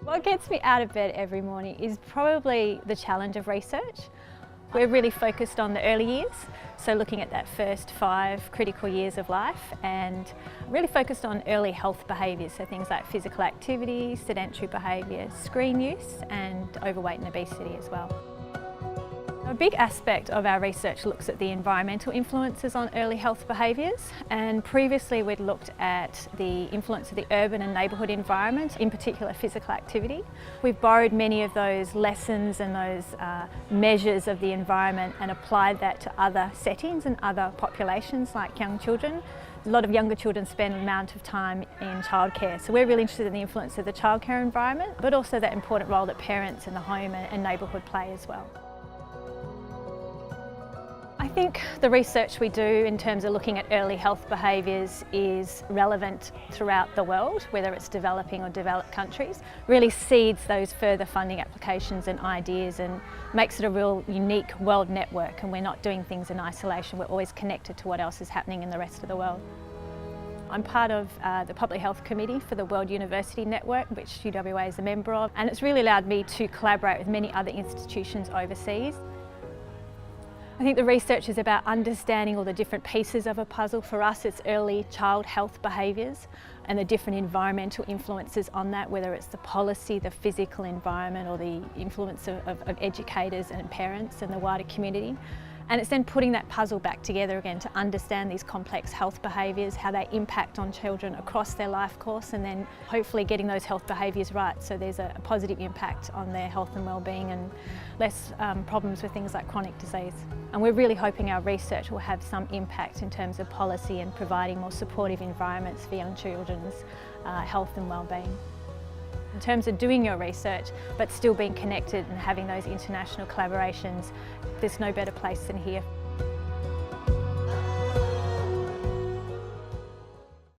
What gets me out of bed every morning is probably the challenge of research. We're really focused on the early years, so looking at that first 5 critical years of life and really focused on early health behaviours, so things like physical activity, sedentary behaviour, screen use and overweight and obesity as well. A big aspect of our research looks at the environmental influences on early health behaviours, and previously we'd looked at the influence of the urban and neighbourhood environment, in particular physical activity. We've borrowed many of those lessons and those measures of the environment and applied that to other settings and other populations like young children. A lot of younger children spend an amount of time in childcare, so we're really interested in the influence of the childcare environment, but also that important role that parents in the home and neighbourhood play as well. I think the research we do in terms of looking at early health behaviours is relevant throughout the world, whether it's developing or developed countries, really seeds those further funding applications and ideas and makes it a real unique world network, and we're not doing things in isolation, we're always connected to what else is happening in the rest of the world. I'm part of the Public Health Committee for the World University Network, which UWA is a member of, and it's really allowed me to collaborate with many other institutions overseas. I think the research is about understanding all the different pieces of a puzzle. For us, it's early child health behaviours and the different environmental influences on that, whether it's the policy, the physical environment, or the influence of educators and parents and the wider community. And it's then putting that puzzle back together again to understand these complex health behaviours, how they impact on children across their life course, and then hopefully getting those health behaviours right so there's a positive impact on their health and well-being and less problems with things like chronic disease. And we're really hoping our research will have some impact in terms of policy and providing more supportive environments for young children's health and well-being. In terms of doing your research but still being connected and having those international collaborations, there's no better place than here.